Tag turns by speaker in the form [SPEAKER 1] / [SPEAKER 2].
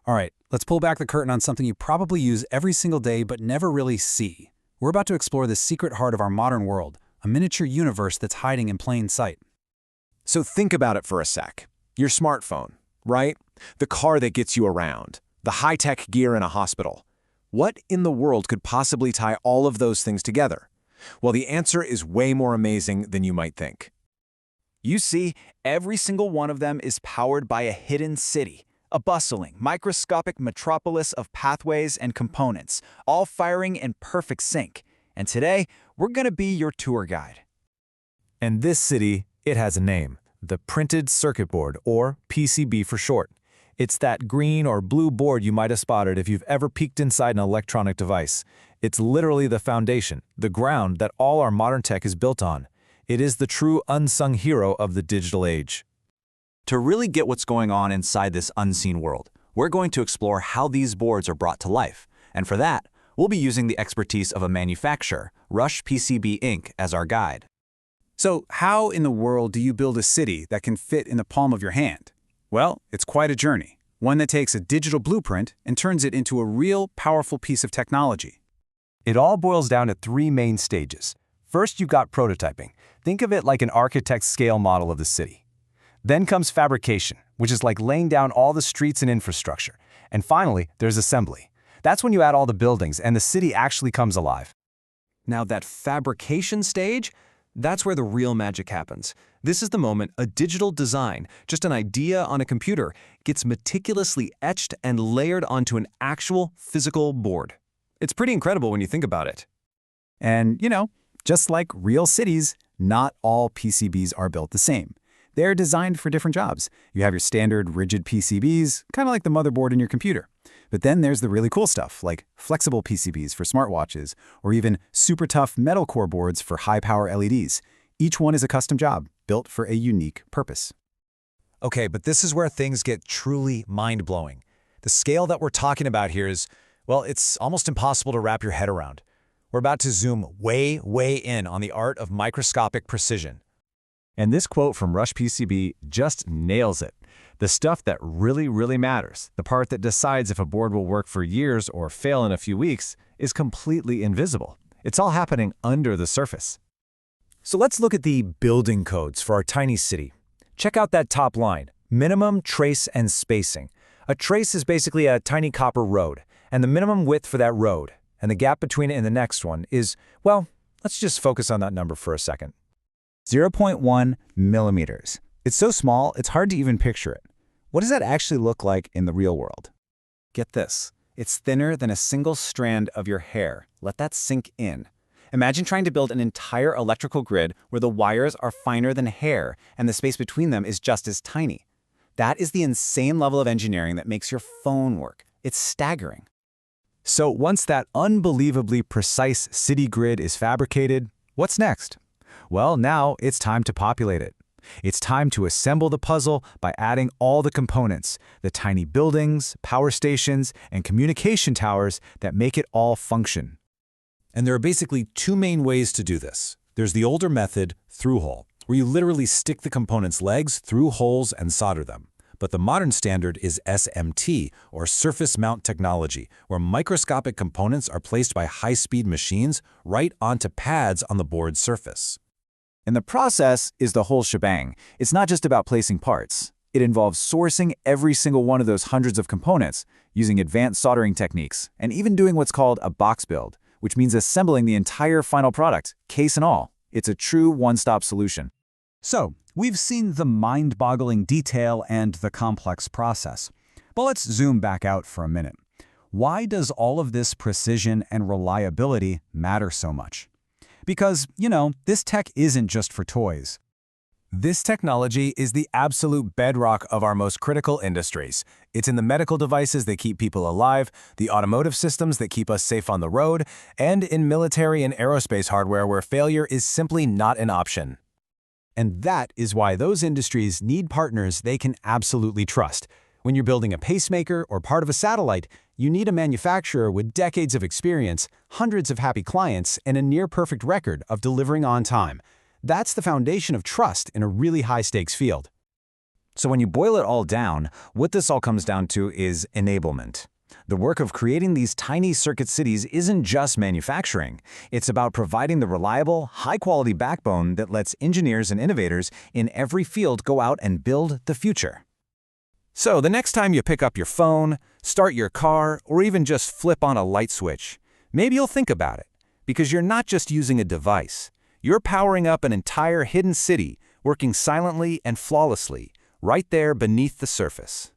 [SPEAKER 1] All right, let's pull back the curtain on something you probably use every single day but never really see. We're about to explore the secret heart of our modern world, a miniature universe that's hiding in plain sight.
[SPEAKER 2] So think about it for a sec. Your smartphone, right? The car that gets you around. The high-tech gear in a hospital. What in the world could possibly tie all of those things together? Well, the answer is way more amazing than you might think.
[SPEAKER 3] You see, every single one of them is powered by a hidden city, a bustling, microscopic metropolis of pathways and components, all firing in perfect sync. And today, we're going to be your tour guide.
[SPEAKER 4] And this city, it has a name, the printed circuit board, or PCB for short. It's that green or blue board you might have spotted if you've ever peeked inside an electronic device. It's literally the foundation, the ground that all our modern tech is built on. It is the true unsung hero of the digital age.
[SPEAKER 3] To really get what's going on inside this unseen world, we're going to explore how these boards are brought to life. And for that, we'll be using the expertise of a manufacturer, Rush PCB Inc., as our guide.
[SPEAKER 1] So how in the world do you build a city that can fit in the palm of your hand? Well, it's quite a journey, one that takes a digital blueprint and turns it into a real, powerful piece of technology.
[SPEAKER 4] It all boils down to three main stages. First, you've got prototyping. Think of it like an architect's scale model of the city. Then comes fabrication, which is like laying down all the streets and infrastructure. And finally, there's assembly. That's when you add all the buildings and the city actually comes alive.
[SPEAKER 5] Now that fabrication stage, that's where the real magic happens. This is the moment a digital design, just an idea on a computer, gets meticulously etched and layered onto an actual physical board. It's pretty incredible when you think about it.
[SPEAKER 1] And, just like real cities, not all PCBs are built the same. They're designed for different jobs. You have your standard rigid PCBs, kind of like the motherboard in your computer. But then there's the really cool stuff, like flexible PCBs for smartwatches, or even super tough metal core boards for high-power LEDs. Each one is a custom job, built for a unique purpose.
[SPEAKER 4] Okay, but this is where things get truly mind-blowing. The scale that we're talking about here is, well, it's almost impossible to wrap your head around. We're about to zoom way, way in on the art of microscopic precision. And this quote from Rush PCB just nails it. The stuff that really matters, the part that decides if a board will work for years or fail in a few weeks, is completely invisible. It's all happening under the surface. So let's look at the building codes for our tiny city. Check out that top line, minimum trace and spacing. A trace is basically a tiny copper road, and the minimum width for that road, and the gap between it and the next one is, well, let's just focus on that number for a second.
[SPEAKER 1] 0.1 millimeters. It's so small, it's hard to even picture it. What does that actually look like in the real world? Get this. It's thinner than a single strand of your hair. Let that sink in. Imagine trying to build an entire electrical grid where the wires are finer than hair and the space between them is just as tiny. That is the insane level of engineering that makes your phone work. It's staggering.
[SPEAKER 4] So once that unbelievably precise city grid is fabricated, what's next? Well, now it's time to populate it. It's time to assemble the puzzle by adding all the components, the tiny buildings, power stations, and communication towers that make it all function.
[SPEAKER 1] And there are basically two main ways to do this. There's the older method, through-hole, where you literally stick the components' legs through holes and solder them. But the modern standard is SMT, or surface mount technology, where microscopic components are placed by high-speed machines right onto pads on the board's surface.
[SPEAKER 3] And the process is the whole shebang. It's not just about placing parts. It involves sourcing every single one of those hundreds of components, using advanced soldering techniques, and even doing what's called a box build, which means assembling the entire final product, case and all. It's a true one-stop solution.
[SPEAKER 6] So, we've seen the mind-boggling detail and the complex process. But let's zoom back out for a minute. Why does all of this precision and reliability matter so much? Because, this tech isn't just for toys.
[SPEAKER 4] This technology is the absolute bedrock of our most critical industries. It's in the medical devices that keep people alive, the automotive systems that keep us safe on the road, and in military and aerospace hardware where failure is simply not an option. And that is why those industries need partners they can absolutely trust. When you're building a pacemaker or part of a satellite, you need a manufacturer with decades of experience, hundreds of happy clients, and a near-perfect record of delivering on time. That's the foundation of trust in a really high-stakes field.
[SPEAKER 3] So when you boil it all down, what this all comes down to is enablement. The work of creating these tiny circuit cities isn't just manufacturing. It's about providing the reliable, high-quality backbone that lets engineers and innovators in every field go out and build the future.
[SPEAKER 2] So the next time you pick up your phone, start your car, or even just flip on a light switch, maybe you'll think about it, because you're not just using a device. You're powering up an entire hidden city, working silently and flawlessly, right there beneath the surface.